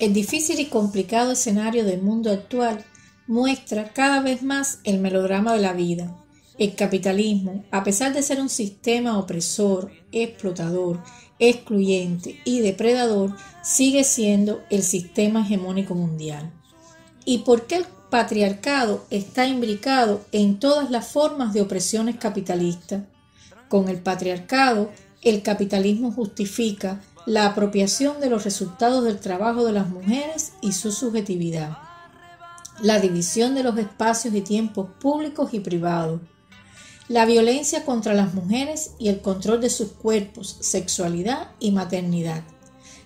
El difícil y complicado escenario del mundo actual muestra cada vez más el melodrama de la vida. El capitalismo, a pesar de ser un sistema opresor, explotador, excluyente y depredador, sigue siendo el sistema hegemónico mundial. ¿Y por qué el patriarcado está imbricado en todas las formas de opresiones capitalistas? Con el patriarcado, el capitalismo justifica la apropiación de los resultados del trabajo de las mujeres y su subjetividad, la división de los espacios y tiempos públicos y privados, la violencia contra las mujeres y el control de sus cuerpos, sexualidad y maternidad,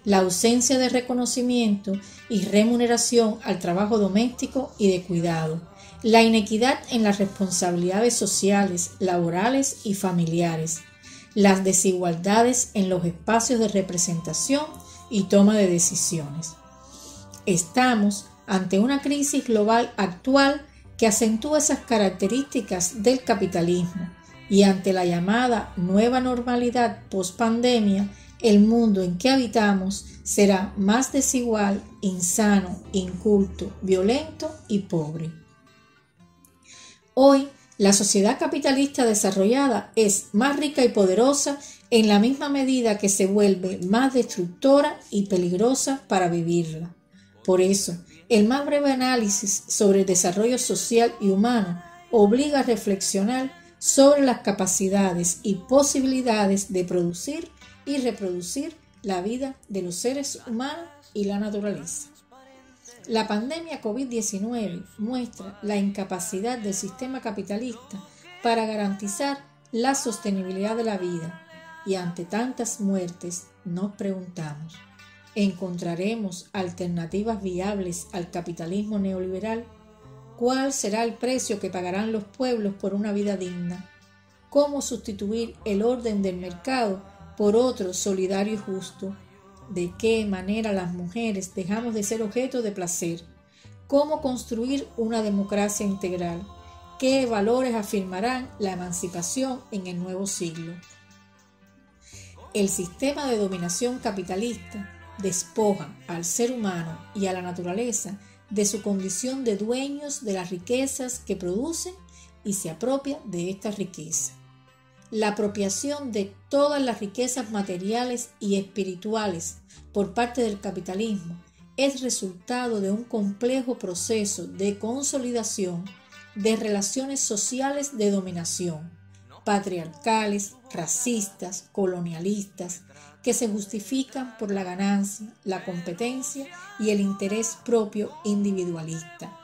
la ausencia de reconocimiento y remuneración al trabajo doméstico y de cuidado, la inequidad en las responsabilidades sociales, laborales y familiares, las desigualdades en los espacios de representación y toma de decisiones. Estamos ante una crisis global actual que acentúa esas características del capitalismo y ante la llamada nueva normalidad post-pandemia, el mundo en que habitamos será más desigual, insano, inculto, violento y pobre. Hoy, la sociedad capitalista desarrollada es más rica y poderosa en la misma medida que se vuelve más destructora y peligrosa para vivirla. Por eso, el más breve análisis sobre el desarrollo social y humano obliga a reflexionar sobre las capacidades y posibilidades de producir y reproducir la vida de los seres humanos y la naturaleza. La pandemia COVID-19 muestra la incapacidad del sistema capitalista para garantizar la sostenibilidad de la vida y ante tantas muertes nos preguntamos, ¿encontraremos alternativas viables al capitalismo neoliberal? ¿Cuál será el precio que pagarán los pueblos por una vida digna? ¿Cómo sustituir el orden del mercado por otro solidario y justo? ¿De qué manera las mujeres dejamos de ser objeto de placer? ¿Cómo construir una democracia integral? ¿Qué valores afirmarán la emancipación en el nuevo siglo? El sistema de dominación capitalista despoja al ser humano y a la naturaleza de su condición de dueños de las riquezas que producen y se apropia de estas riquezas. La apropiación de todas las riquezas materiales y espirituales por parte del capitalismo es resultado de un complejo proceso de consolidación de relaciones sociales de dominación, patriarcales, racistas, colonialistas, que se justifican por la ganancia, la competencia y el interés propio individualista.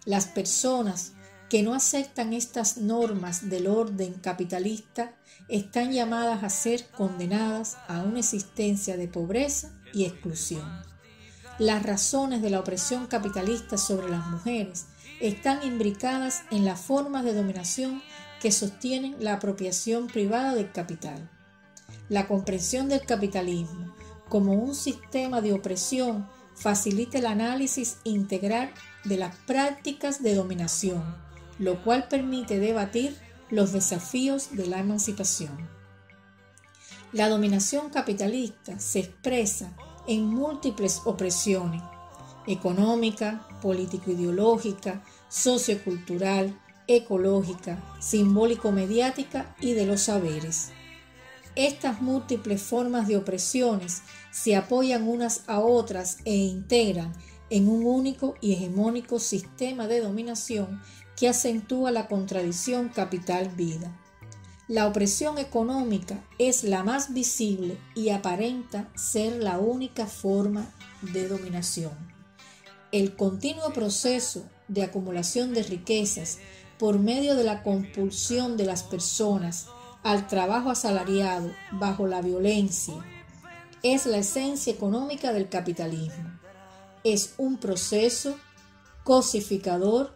Las personas que no aceptan estas normas del orden capitalista están llamadas a ser condenadas a una existencia de pobreza y exclusión. Las razones de la opresión capitalista sobre las mujeres están imbricadas en las formas de dominación que sostienen la apropiación privada del capital. La comprensión del capitalismo como un sistema de opresión facilita el análisis integral de las prácticas de dominación, lo cual permite debatir los desafíos de la emancipación. La dominación capitalista se expresa en múltiples opresiones: económica, político-ideológica, sociocultural, ecológica, simbólico-mediática y de los saberes. Estas múltiples formas de opresiones se apoyan unas a otras e integran en un único y hegemónico sistema de dominación que acentúa la contradicción capital-vida. La opresión económica es la más visible y aparenta ser la única forma de dominación. El continuo proceso de acumulación de riquezas por medio de la compulsión de las personas al trabajo asalariado bajo la violencia es la esencia económica del capitalismo. Es un proceso cosificador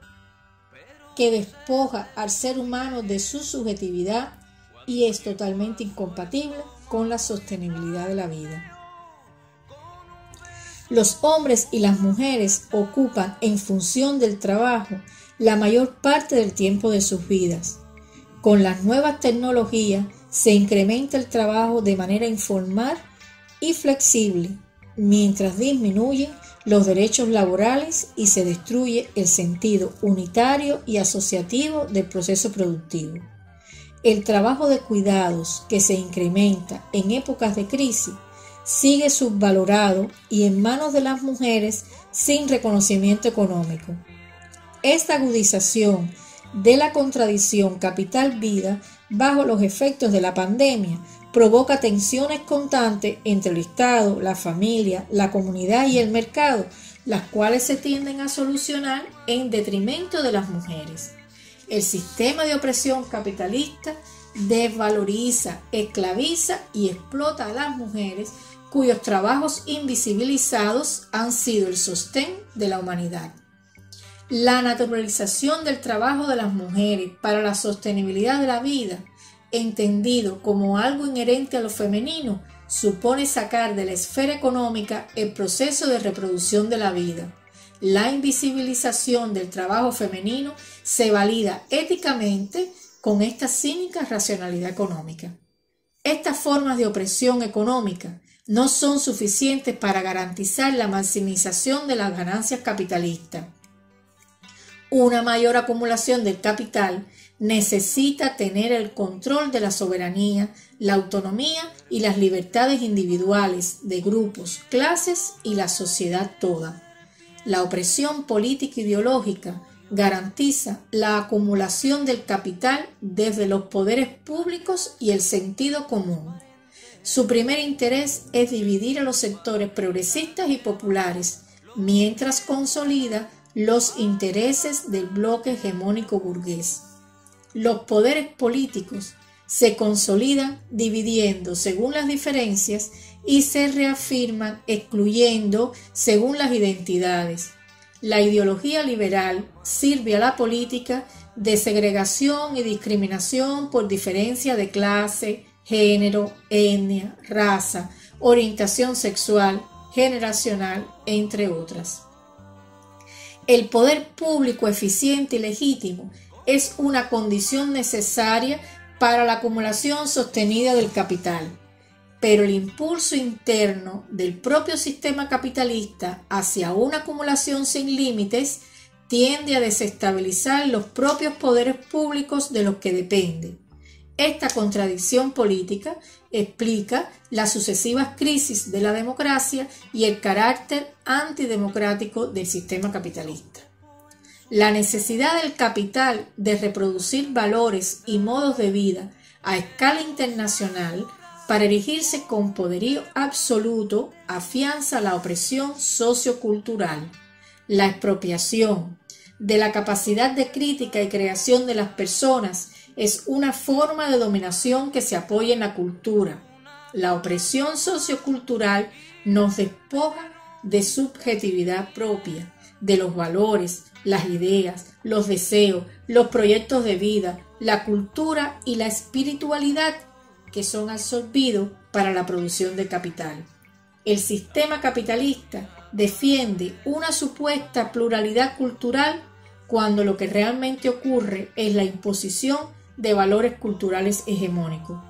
que despoja al ser humano de su subjetividad y es totalmente incompatible con la sostenibilidad de la vida. Los hombres y las mujeres ocupan en función del trabajo la mayor parte del tiempo de sus vidas. Con las nuevas tecnologías se incrementa el trabajo de manera informal y flexible, mientras disminuyen los derechos laborales y se destruye el sentido unitario y asociativo del proceso productivo. El trabajo de cuidados que se incrementa en épocas de crisis sigue subvalorado y en manos de las mujeres sin reconocimiento económico. Esta agudización de la contradicción capital-vida bajo los efectos de la pandemia provoca tensiones constantes entre el Estado, la familia, la comunidad y el mercado, las cuales se tienden a solucionar en detrimento de las mujeres. El sistema de opresión capitalista desvaloriza, esclaviza y explota a las mujeres cuyos trabajos invisibilizados han sido el sostén de la humanidad. La naturalización del trabajo de las mujeres para la sostenibilidad de la vida, entendido como algo inherente a lo femenino, supone sacar de la esfera económica el proceso de reproducción de la vida. La invisibilización del trabajo femenino se valida éticamente con esta cínica racionalidad económica. Estas formas de opresión económica no son suficientes para garantizar la maximización de las ganancias capitalistas. Una mayor acumulación del capital necesita tener el control de la soberanía, la autonomía y las libertades individuales de grupos, clases y la sociedad toda. La opresión política ideológica garantiza la acumulación del capital desde los poderes públicos y el sentido común. Su primer interés es dividir a los sectores progresistas y populares, mientras consolida los intereses del bloque hegemónico burgués. Los poderes políticos se consolidan dividiendo según las diferencias y se reafirman excluyendo según las identidades. La ideología liberal sirve a la política de segregación y discriminación por diferencia de clase, género, etnia, raza, orientación sexual, generacional, entre otras. El poder público eficiente y legítimo es una condición necesaria para la acumulación sostenida del capital, pero el impulso interno del propio sistema capitalista hacia una acumulación sin límites tiende a desestabilizar los propios poderes públicos de los que depende. Esta contradicción política explica las sucesivas crisis de la democracia y el carácter antidemocrático del sistema capitalista. La necesidad del capital de reproducir valores y modos de vida a escala internacional para erigirse con poderío absoluto afianza la opresión sociocultural, la expropiación de la capacidad de crítica y creación de las personas es una forma de dominación que se apoya en la cultura. La opresión sociocultural nos despoja de subjetividad propia, de los valores, las ideas, los deseos, los proyectos de vida, la cultura y la espiritualidad que son absorbidos para la producción de capital. El sistema capitalista defiende una supuesta pluralidad cultural cuando lo que realmente ocurre es la imposición de valores culturales hegemónicos.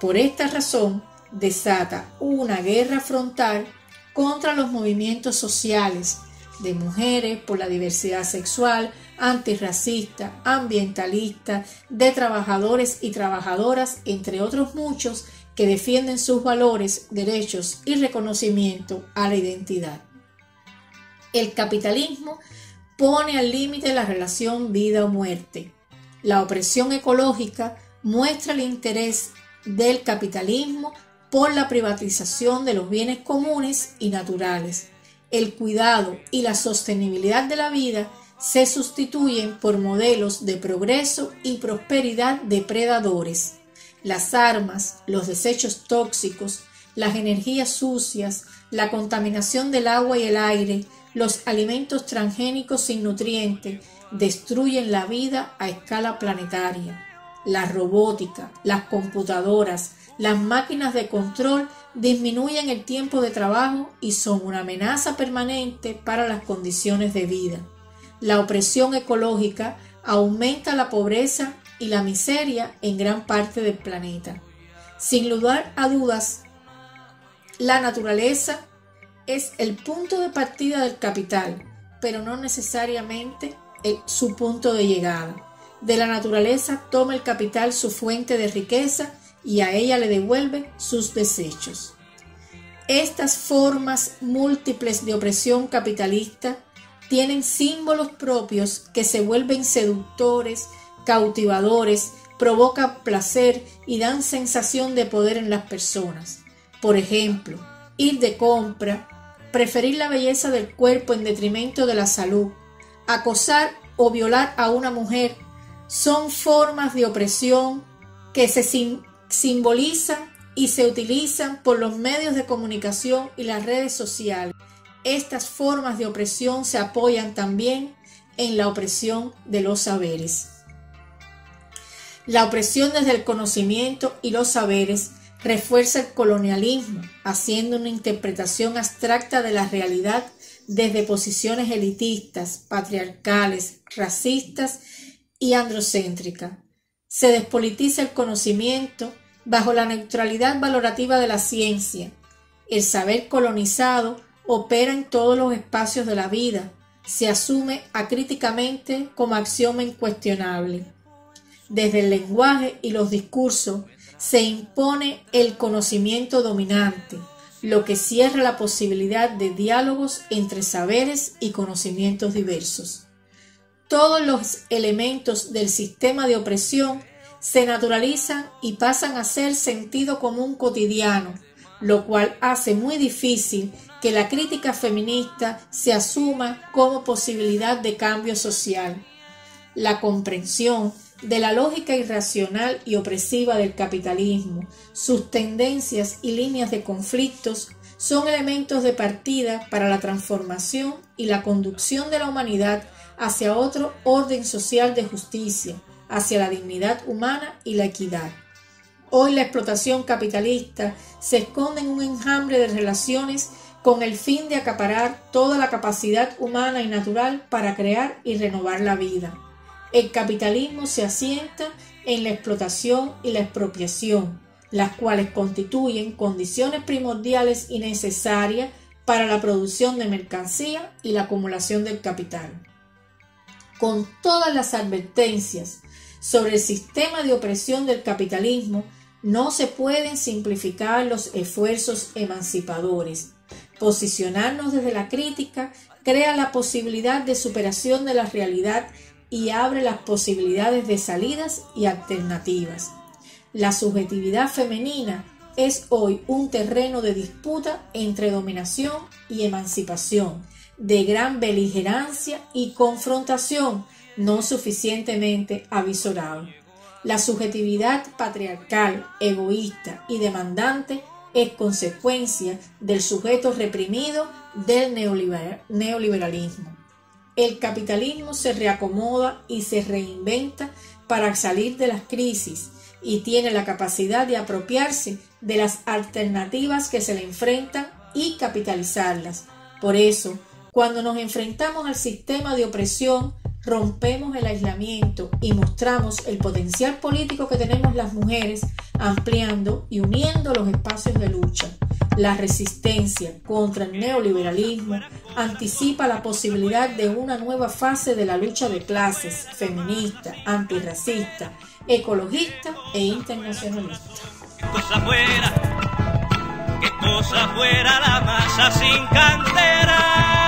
Por esta razón, desata una guerra frontal contra los movimientos sociales de mujeres por la diversidad sexual, antirracista, ambientalista, de trabajadores y trabajadoras, entre otros muchos, que defienden sus valores, derechos y reconocimiento a la identidad. El capitalismo pone al límite la relación vida o muerte. La opresión ecológica muestra el interés del capitalismo por la privatización de los bienes comunes y naturales. El cuidado y la sostenibilidad de la vida se sustituyen por modelos de progreso y prosperidad depredadores. Las armas, los desechos tóxicos, las energías sucias, la contaminación del agua y el aire, los alimentos transgénicos sin nutrientes destruyen la vida a escala planetaria. La robótica, las computadoras, las máquinas de control disminuyen el tiempo de trabajo y son una amenaza permanente para las condiciones de vida. La opresión ecológica aumenta la pobreza y la miseria en gran parte del planeta. Sin lugar a dudas, la naturaleza es el punto de partida del capital, pero no necesariamente su punto de llegada. De la naturaleza toma el capital su fuente de riqueza y a ella le devuelve sus desechos. Estas formas múltiples de opresión capitalista tienen símbolos propios que se vuelven seductores, cautivadores, provocan placer y dan sensación de poder en las personas. Por ejemplo, ir de compra, preferir la belleza del cuerpo en detrimento de la salud, acosar o violar a una mujer, son formas de opresión que se simbolizan y se utilizan por los medios de comunicación y las redes sociales. Estas formas de opresión se apoyan también en la opresión de los saberes. La opresión desde el conocimiento y los saberes refuerza el colonialismo, haciendo una interpretación abstracta de la realidad desde posiciones elitistas, patriarcales, racistas y androcéntricas. Se despolitiza el conocimiento bajo la neutralidad valorativa de la ciencia. El saber colonizado opera en todos los espacios de la vida, se asume acríticamente como axioma incuestionable. Desde el lenguaje y los discursos se impone el conocimiento dominante, lo que cierra la posibilidad de diálogos entre saberes y conocimientos diversos. Todos los elementos del sistema de opresión se naturalizan y pasan a ser sentido común cotidiano, lo cual hace muy difícil que la crítica feminista se asuma como posibilidad de cambio social. La comprensión de la lógica irracional y opresiva del capitalismo, sus tendencias y líneas de conflictos son elementos de partida para la transformación y la conducción de la humanidad hacia otro orden social de justicia, hacia la dignidad humana y la equidad. Hoy la explotación capitalista se esconde en un enjambre de relaciones con el fin de acaparar toda la capacidad humana y natural para crear y renovar la vida. El capitalismo se asienta en la explotación y la expropiación, las cuales constituyen condiciones primordiales y necesarias para la producción de mercancía y la acumulación del capital. Con todas las advertencias sobre el sistema de opresión del capitalismo, no se pueden simplificar los esfuerzos emancipadores. Posicionarnos desde la crítica crea la posibilidad de superación de la realidad y abre las posibilidades de salidas y alternativas. La subjetividad femenina es hoy un terreno de disputa entre dominación y emancipación, de gran beligerancia y confrontación no suficientemente avisorable. La subjetividad patriarcal, egoísta y demandante es consecuencia del sujeto reprimido del neoliberalismo. El capitalismo se reacomoda y se reinventa para salir de las crisis y tiene la capacidad de apropiarse de las alternativas que se le enfrentan y capitalizarlas. Por eso, cuando nos enfrentamos al sistema de opresión, rompemos el aislamiento y mostramos el potencial político que tenemos las mujeres, ampliando y uniendo los espacios de lucha. La resistencia contra el neoliberalismo anticipa la posibilidad de una nueva fase de la lucha de clases, feminista, antirracista, ecologista e internacionalista. Que cosa fuera la masa sin cantera.